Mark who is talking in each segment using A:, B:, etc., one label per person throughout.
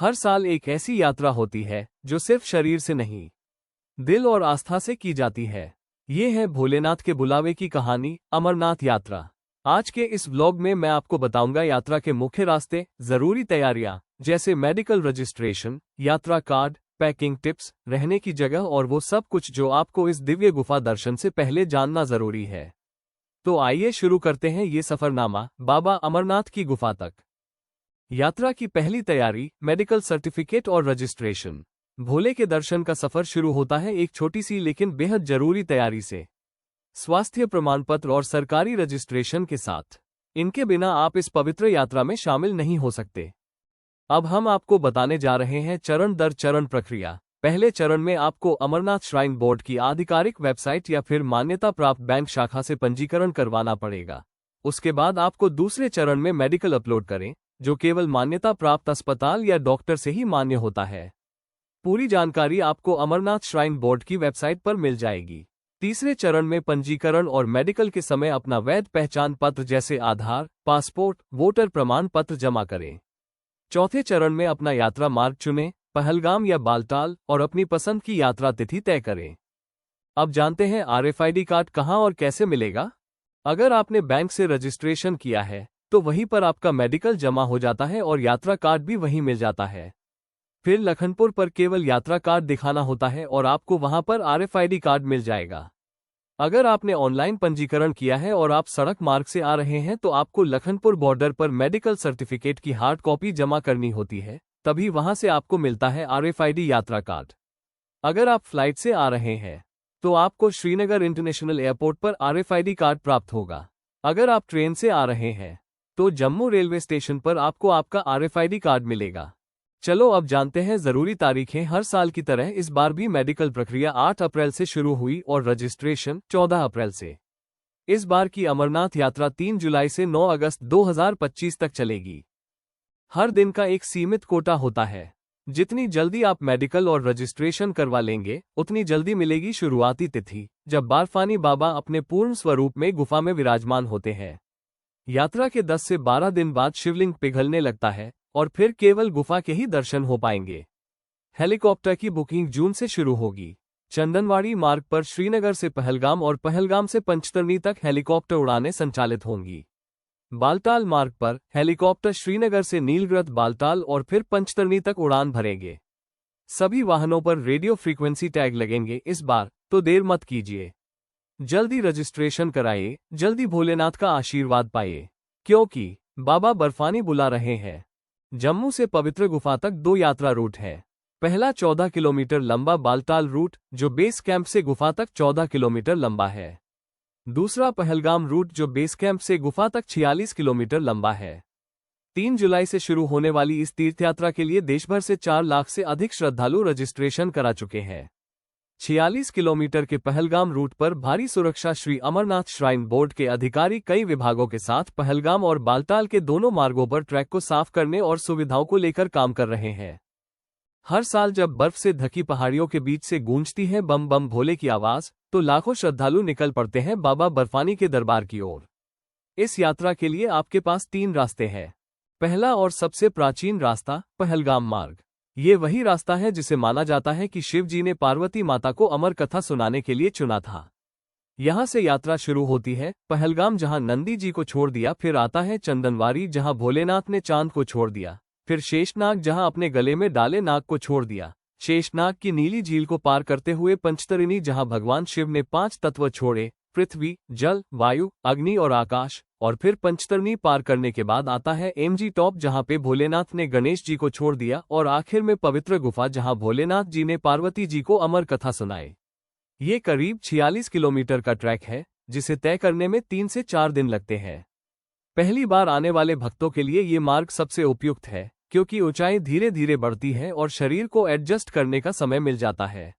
A: हर साल एक ऐसी यात्रा होती है जो सिर्फ शरीर से नहीं, दिल और आस्था से की जाती है। ये है भोलेनाथ के बुलावे की कहानी, अमरनाथ यात्रा। आज के इस व्लॉग में मैं आपको बताऊंगा यात्रा के मुख्य रास्ते, जरूरी तैयारियां जैसे मेडिकल रजिस्ट्रेशन, यात्रा कार्ड, पैकिंग टिप्स, रहने की जगह और वो सब कुछ जो आपको इस दिव्य गुफा दर्शन से पहले जानना जरूरी है। तो आइए शुरू करते हैं ये सफरनामा बाबा अमरनाथ की गुफा तक। यात्रा की पहली तैयारी, मेडिकल सर्टिफिकेट और रजिस्ट्रेशन। भोले के दर्शन का सफर शुरू होता है एक छोटी सी लेकिन बेहद जरूरी तैयारी से, स्वास्थ्य प्रमाण पत्र और सरकारी रजिस्ट्रेशन के साथ। इनके बिना आप इस पवित्र यात्रा में शामिल नहीं हो सकते। अब हम आपको बताने जा रहे हैं चरण दर चरण प्रक्रिया। पहले चरण में आपको अमरनाथ श्राइन बोर्ड की आधिकारिक वेबसाइट या फिर मान्यता प्राप्त बैंक शाखा से पंजीकरण करवाना पड़ेगा। उसके बाद आपको दूसरे चरण में मेडिकल अपलोड करें, जो केवल मान्यता प्राप्त अस्पताल या डॉक्टर से ही मान्य होता है। पूरी जानकारी आपको अमरनाथ श्राइन बोर्ड की वेबसाइट पर मिल जाएगी। तीसरे चरण में पंजीकरण और मेडिकल के समय अपना वैध पहचान पत्र जैसे आधार, पासपोर्ट, वोटर प्रमाण पत्र जमा करें। चौथे चरण में अपना यात्रा मार्ग चुनें, पहलगाम या बालटाल, और अपनी पसंद की यात्रा तिथि तय करें। अब जानते हैं RFID कार्ड कहां और कैसे मिलेगा। अगर आपने बैंक से रजिस्ट्रेशन किया है तो वहीं पर आपका मेडिकल जमा हो जाता है और यात्रा कार्ड भी वहीं मिल जाता है। फिर लखनपुर पर केवल यात्रा कार्ड दिखाना होता है और आपको वहां पर RFID कार्ड मिल जाएगा। अगर आपने ऑनलाइन पंजीकरण किया है और आप सड़क मार्ग से आ रहे हैं तो आपको लखनपुर बॉर्डर पर मेडिकल सर्टिफिकेट की हार्ड कॉपी जमा करनी होती है, तभी वहां से आपको मिलता है RFID यात्रा कार्ड। अगर आप फ्लाइट से आ रहे हैं तो आपको श्रीनगर इंटरनेशनल एयरपोर्ट पर RFID कार्ड प्राप्त होगा। अगर आप ट्रेन से आ रहे हैं तो जम्मू रेलवे स्टेशन पर आपको आपका RFID कार्ड मिलेगा। चलो अब जानते हैं जरूरी तारीखें। हर साल की तरह इस बार भी मेडिकल प्रक्रिया 8 अप्रैल से शुरू हुई और रजिस्ट्रेशन 14 अप्रैल से। इस बार की अमरनाथ यात्रा 3 जुलाई से 9 अगस्त 2025 तक चलेगी। हर दिन का एक सीमित कोटा होता है। जितनी जल्दी आप मेडिकल और रजिस्ट्रेशन करवा लेंगे उतनी जल्दी मिलेगी शुरुआती तिथि, जब बर्फानी बाबा अपने पूर्ण स्वरूप में गुफा में विराजमान होते हैं। यात्रा के 10 से 12 दिन बाद शिवलिंग पिघलने लगता है और फिर केवल गुफा के ही दर्शन हो पाएंगे। हेलीकॉप्टर की बुकिंग जून से शुरू होगी। चंदनवाड़ी मार्ग पर श्रीनगर से पहलगाम और पहलगाम से पंचतरनी तक हेलीकॉप्टर उड़ानें संचालित होंगी। बालटाल मार्ग पर हेलीकॉप्टर श्रीनगर से नीलगिरी, बालटाल और फिर पंचतरनी तक उड़ान भरेंगे। सभी वाहनों पर रेडियो फ्रीक्वेंसी टैग लगेंगे इस बार, तो देर मत कीजिए। जल्दी रजिस्ट्रेशन कराइए, जल्दी भोलेनाथ का आशीर्वाद पाइए, क्योंकि बाबा बर्फानी बुला रहे हैं। जम्मू से पवित्र गुफा तक 2 यात्रा रूट है। पहला 14 किलोमीटर लंबा बालटाल रूट, जो बेस कैंप से गुफा तक 14 किलोमीटर लंबा है। दूसरा पहलगाम रूट, जो बेस कैंप से गुफा तक 46 किलोमीटर लंबा है। 3 जुलाई से शुरू होने वाली इस तीर्थयात्रा के लिए देश भर से 4 लाख से अधिक श्रद्धालु रजिस्ट्रेशन करा चुके हैं। 46 किलोमीटर के पहलगाम रूट पर भारी सुरक्षा। श्री अमरनाथ श्राइन बोर्ड के अधिकारी कई विभागों के साथ पहलगाम और बालटाल के दोनों मार्गों पर ट्रैक को साफ करने और सुविधाओं को लेकर काम कर रहे हैं। हर साल जब बर्फ से ढकी पहाड़ियों के बीच से गूंजती है बम बम भोले की आवाज, तो लाखों श्रद्धालु निकल पड़ते हैं बाबा बर्फानी के दरबार की ओर। इस यात्रा के लिए आपके पास 3 रास्ते हैं। पहला और सबसे प्राचीन रास्ता, पहलगाम मार्ग। ये वही रास्ता है जिसे माना जाता है कि शिव जी ने पार्वती माता को अमर कथा सुनाने के लिए चुना था। यहाँ से यात्रा शुरू होती है। पहलगाम जहाँ नंदी जी को छोड़ दिया, फिर आता है चंदनवारी जहाँ भोलेनाथ ने चांद को छोड़ दिया, फिर शेषनाग जहाँ अपने गले में डाले नाग को छोड़ दिया, शेषनाग की नीली झील को पार करते हुए पंचतरणी जहाँ भगवान शिव ने 5 तत्व छोड़े, पृथ्वी, जल, वायु, अग्नि और आकाश, और फिर पंचतरणी पार करने के बाद आता है MG टॉप जहां पे भोलेनाथ ने गणेश जी को छोड़ दिया, और आखिर में पवित्र गुफा जहां भोलेनाथ जी ने पार्वती जी को अमर कथा सुनाई। ये करीब 46 किलोमीटर का ट्रैक है जिसे तय करने में 3 से 4 दिन लगते हैं। पहली बार आने वाले भक्तों के लिए ये मार्ग सबसे उपयुक्त है, क्योंकि ऊंचाई धीरे धीरे बढ़ती है और शरीर को एडजस्ट करने का समय मिल जाता है।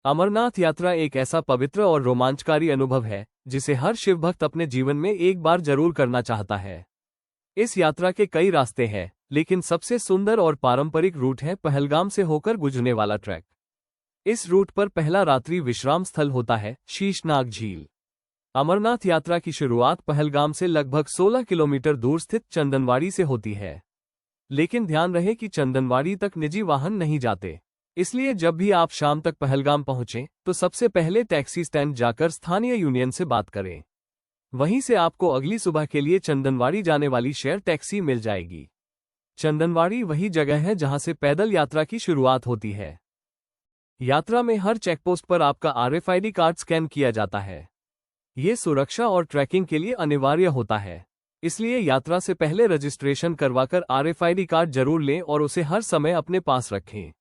A: अमरनाथ यात्रा एक ऐसा पवित्र और रोमांचकारी अनुभव है जिसे हर शिव भक्त अपने जीवन में एक बार जरूर करना चाहता है। इस यात्रा के कई रास्ते हैं, लेकिन सबसे सुंदर और पारंपरिक रूट है पहलगाम से होकर गुजरने वाला ट्रैक। इस रूट पर पहला रात्रि विश्राम स्थल होता है शीशनाग झील। अमरनाथ यात्रा की शुरुआत पहलगाम से लगभग 16 किलोमीटर दूर स्थित चंदनवाड़ी से होती है। लेकिन ध्यान रहे कि चंदनवाड़ी तक निजी वाहन नहीं जाते। इसलिए जब भी आप शाम तक पहलगाम पहुंचें तो सबसे पहले टैक्सी स्टैंड जाकर स्थानीय यूनियन से बात करें। वहीं से आपको अगली सुबह के लिए चंदनवाड़ी जाने वाली शेयर टैक्सी मिल जाएगी। चंदनवाड़ी वही जगह है जहां से पैदल यात्रा की शुरुआत होती है। यात्रा में हर चेकपोस्ट पर आपका RFID कार्ड स्कैन किया जाता है। ये सुरक्षा और ट्रैकिंग के लिए अनिवार्य होता है। इसलिए यात्रा से पहले रजिस्ट्रेशन करवाकर RFID कार्ड जरूर लें और उसे हर समय अपने पास रखें।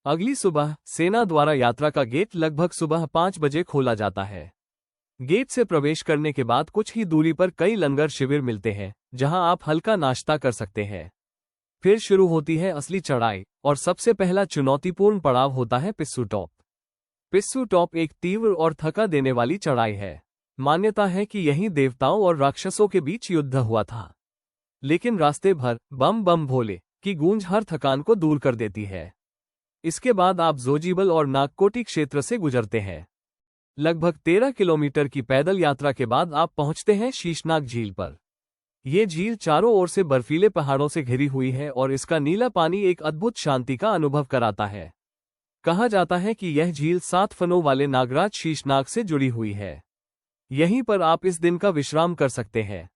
A: अगली सुबह सेना द्वारा यात्रा का गेट लगभग सुबह 5 बजे खोला जाता है। गेट से प्रवेश करने के बाद कुछ ही दूरी पर कई लंगर शिविर मिलते हैं, जहां आप हल्का नाश्ता कर सकते हैं। फिर शुरू होती है असली चढ़ाई और सबसे पहला चुनौतीपूर्ण पड़ाव होता है पिस्सू टॉप। पिस्सू टॉप एक तीव्र और थका देने वाली चढ़ाई है। मान्यता है कि यहीं देवताओं और राक्षसों के बीच युद्ध हुआ था। लेकिन रास्ते भर बम बम भोले की गूंज हर थकान को दूर कर देती है। इसके बाद आप जोजीबल और नागकोटी क्षेत्र से गुजरते हैं। लगभग 13 किलोमीटर की पैदल यात्रा के बाद आप पहुंचते हैं शीशनाग झील पर। यह झील चारों ओर से बर्फीले पहाड़ों से घिरी हुई है और इसका नीला पानी एक अद्भुत शांति का अनुभव कराता है। कहा जाता है कि यह झील 7 फनों वाले नागराज शीशनाग से जुड़ी हुई है। यहीं पर आप इस दिन का विश्राम कर सकते हैं।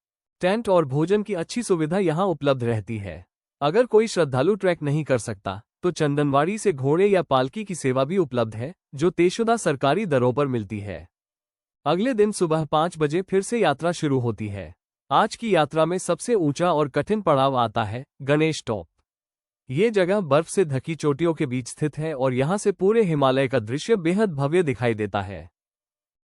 A: टेंट और भोजन की अच्छी सुविधा यहां उपलब्ध रहती है। अगर कोई श्रद्धालु ट्रैक नहीं कर सकता तो चंदनवाड़ी से घोड़े या पालकी की सेवा भी उपलब्ध है, जो तेशुदा सरकारी दरों पर मिलती है। अगले दिन सुबह 5 बजे फिर से यात्रा शुरू होती है। आज की यात्रा में सबसे ऊंचा और कठिन पड़ाव आता है गणेश टॉप। ये जगह बर्फ से ढकी चोटियों के बीच स्थित है और यहां से पूरे हिमालय का दृश्य बेहद भव्य दिखाई देता है।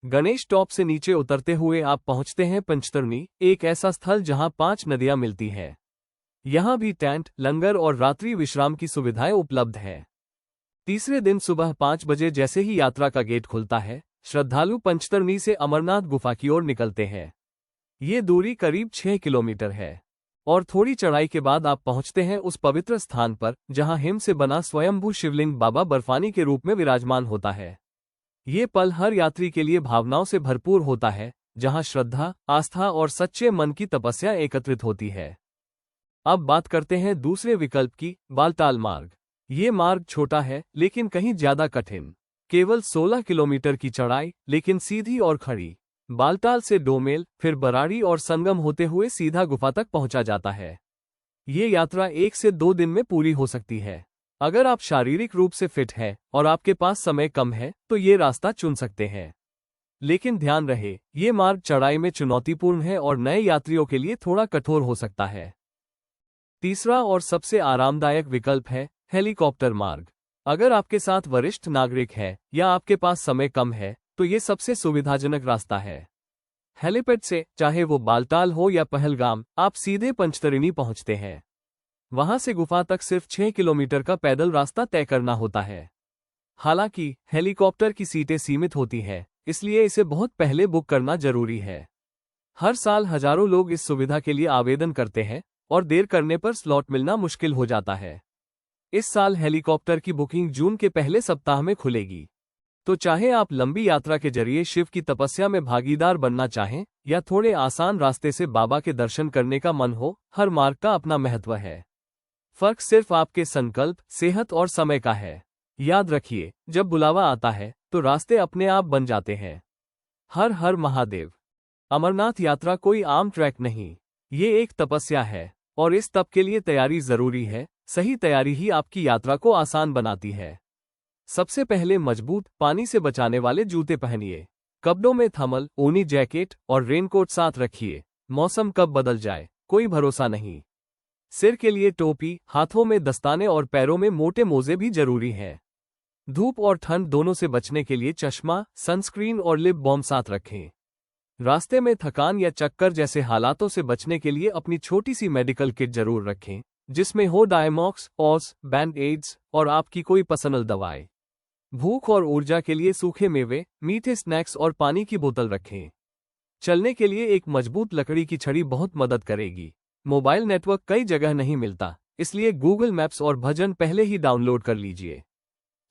A: गणेश टॉप से नीचे उतरते हुए आप पहुंचते हैं पंचतरणी, एक ऐसा स्थल जहां 5 नदियां मिलती हैं। यहां भी टेंट, लंगर और रात्रि विश्राम की सुविधाएं उपलब्ध हैं। तीसरे दिन सुबह 5 बजे जैसे ही यात्रा का गेट खुलता है, श्रद्धालु पंचतरणी से अमरनाथ गुफा की ओर निकलते हैं। ये दूरी करीब 6 किलोमीटर है और थोड़ी चढ़ाई के बाद आप पहुंचते हैं उस पवित्र स्थान पर जहां हिम से बना स्वयंभू शिवलिंग बाबा बर्फानी के रूप में विराजमान होता है। ये पल हर यात्री के लिए भावनाओं से भरपूर होता है, जहां श्रद्धा, आस्था और सच्चे मन की तपस्या एकत्रित होती है। अब बात करते हैं दूसरे विकल्प की, बालताल मार्ग। ये मार्ग छोटा है लेकिन कहीं ज्यादा कठिन। केवल 16 किलोमीटर की चढ़ाई, लेकिन सीधी और खड़ी। बालताल से डोमेल, फिर बराड़ी और संगम होते हुए सीधा गुफा तक पहुंचा जाता है। ये यात्रा 1 से 2 दिन में पूरी हो सकती है। अगर आप शारीरिक रूप से फिट हैं और आपके पास समय कम है तो ये रास्ता चुन सकते हैं। लेकिन ध्यान रहे, ये मार्ग चढ़ाई में चुनौतीपूर्ण है और नए यात्रियों के लिए थोड़ा कठोर हो सकता है। तीसरा और सबसे आरामदायक विकल्प है हेलीकॉप्टर मार्ग। अगर आपके साथ वरिष्ठ नागरिक है या आपके पास समय कम है तो ये सबसे सुविधाजनक रास्ता है। हेलीपैड से, चाहे वो बालताल हो या पहलगाम, आप सीधे पंचतरणी पहुंचते हैं। वहां से गुफा तक सिर्फ 6 किलोमीटर का पैदल रास्ता तय करना होता है। हालांकि हेलीकॉप्टर की सीटें सीमित होती हैं, इसलिए इसे बहुत पहले बुक करना जरूरी है। हर साल हजारों लोग इस सुविधा के लिए आवेदन करते हैं और देर करने पर स्लॉट मिलना मुश्किल हो जाता है। इस साल हेलीकॉप्टर की बुकिंग जून के पहले सप्ताह में खुलेगी। तो चाहे आप लंबी यात्रा के जरिए शिव की तपस्या में भागीदार बनना चाहें या थोड़े आसान रास्ते से बाबा के दर्शन करने का मन हो, हर मार्ग का अपना महत्व है। फर्क सिर्फ आपके संकल्प, सेहत और समय का है। याद रखिए, जब बुलावा आता है तो रास्ते अपने आप बन जाते हैं। हर हर महादेव। अमरनाथ यात्रा कोई आम ट्रैक नहीं, ये एक तपस्या है और इस तप के लिए तैयारी जरूरी है। सही तैयारी ही आपकी यात्रा को आसान बनाती है। सबसे पहले मजबूत, पानी से बचाने वाले जूते पहनिए। कपड़ों में थर्मल, ऊनी जैकेट और रेनकोट साथ रखिए। मौसम कब बदल जाए, कोई भरोसा नहीं। सिर के लिए टोपी, हाथों में दस्ताने और पैरों में मोटे मोजे भी जरूरी हैं। धूप और ठंड दोनों से बचने के लिए चश्मा, सनस्क्रीन और लिप बाल्म साथ रखें। रास्ते में थकान या चक्कर जैसे हालातों से बचने के लिए अपनी छोटी सी मेडिकल किट जरूर रखें, जिसमें हो डायमॉक्स, ऑस, बैंड-एड्स और आपकी कोई पर्सनल दवाएं। भूख और ऊर्जा के लिए सूखे मेवे, मीठे स्नैक्स और पानी की बोतल रखें। चलने के लिए एक मजबूत लकड़ी की छड़ी बहुत मदद करेगी। मोबाइल नेटवर्क कई जगह नहीं मिलता, इसलिए गूगल मैप्स और भजन पहले ही डाउनलोड कर लीजिए।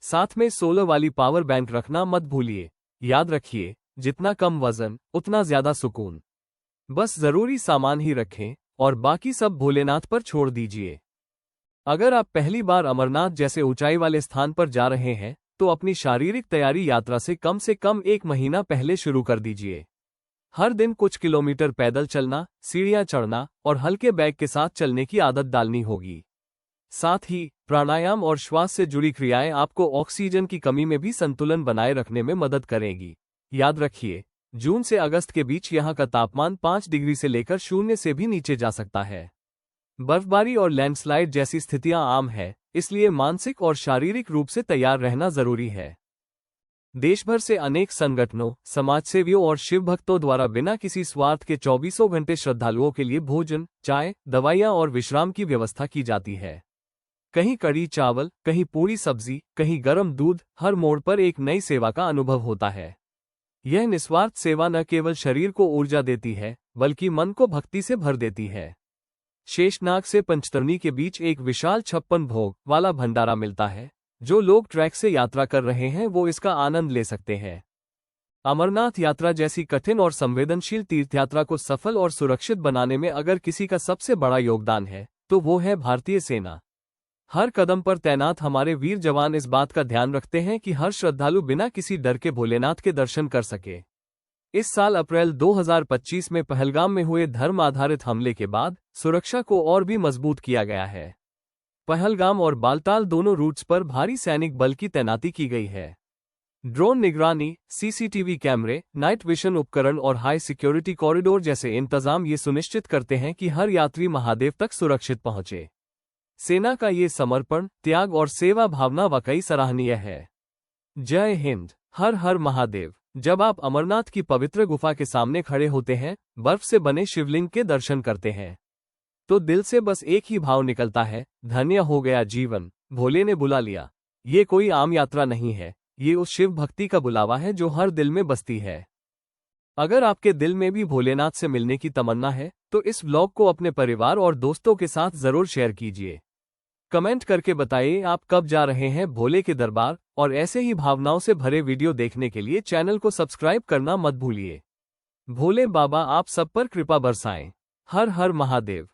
A: साथ में सोलर वाली पावर बैंक रखना मत भूलिए। याद रखिए, जितना कम वजन उतना ज्यादा सुकून। बस जरूरी सामान ही रखें और बाकी सब भोलेनाथ पर छोड़ दीजिए। अगर आप पहली बार अमरनाथ जैसे ऊंचाई वाले स्थान पर जा रहे हैं तो अपनी शारीरिक तैयारी यात्रा से कम 1 महीना पहले शुरू कर दीजिए। हर दिन कुछ किलोमीटर पैदल चलना, सीढ़ियां चढ़ना और हल्के बैग के साथ चलने की आदत डालनी होगी। साथ ही प्राणायाम और श्वास से जुड़ी क्रियाएं आपको ऑक्सीजन की कमी में भी संतुलन बनाए रखने में मदद करेंगी। याद रखिए, जून से अगस्त के बीच यहाँ का तापमान 5 डिग्री से लेकर 0 से भी नीचे जा सकता है। बर्फबारी और लैंडस्लाइड जैसी स्थितियां आम है, इसलिए मानसिक और शारीरिक रूप से तैयार रहना जरूरी है। देश भर से अनेक संगठनों, समाजसेवियों और शिव भक्तों द्वारा बिना किसी स्वार्थ के 24 घंटे श्रद्धालुओं के लिए भोजन, चाय, दवाइयां और विश्राम की व्यवस्था की जाती है। कहीं कड़ी चावल, कहीं पूरी सब्जी, कहीं गर्म दूध, हर मोड़ पर एक नई सेवा का अनुभव होता है। यह निस्वार्थ सेवा न केवल शरीर को ऊर्जा देती है, बल्कि मन को भक्ति से भर देती है। शेषनाग से पंचतरणी के बीच एक विशाल 56 भोग वाला भंडारा मिलता है। जो लोग ट्रैक से यात्रा कर रहे हैं वो इसका आनंद ले सकते हैं। अमरनाथ यात्रा जैसी कठिन और संवेदनशील तीर्थयात्रा को सफल और सुरक्षित बनाने में अगर किसी का सबसे बड़ा योगदान है तो वो है भारतीय सेना। हर कदम पर तैनात हमारे वीर जवान इस बात का ध्यान रखते हैं कि हर श्रद्धालु बिना किसी डर के भोलेनाथ के दर्शन कर सके। इस साल अप्रैल 2025 में पहलगाम में हुए धर्म आधारित हमले के बाद सुरक्षा को और भी मजबूत किया गया है। पहलगाम और बालताल दोनों रूट्स पर भारी सैनिक बल की तैनाती की गई है। ड्रोन निगरानी, सीसीटीवी कैमरे, नाइट विजन उपकरण और हाई सिक्योरिटी कॉरिडोर जैसे इंतजाम ये सुनिश्चित करते हैं कि हर यात्री महादेव तक सुरक्षित पहुंचे। सेना का ये समर्पण, त्याग और सेवा भावना वाकई सराहनीय है। जय हिंद, हर हर महादेव। जब आप अमरनाथ की पवित्र गुफा के सामने खड़े होते हैं, बर्फ से बने शिवलिंग के दर्शन करते हैं, तो दिल से बस एक ही भाव निकलता है, धन्य हो गया जीवन, भोले ने बुला लिया। ये कोई आम यात्रा नहीं है, ये उस शिव भक्ति का बुलावा है जो हर दिल में बसती है। अगर आपके दिल में भी भोलेनाथ से मिलने की तमन्ना है तो इस व्लॉग को अपने परिवार और दोस्तों के साथ जरूर शेयर कीजिए। कमेंट करके बताइए आप कब जा रहे हैं भोले के दरबार, और ऐसे ही भावनाओं से भरे वीडियो देखने के लिए चैनल को सब्सक्राइब करना मत भूलिए। भोले बाबा आप सब पर कृपा बरसाएं। हर हर महादेव।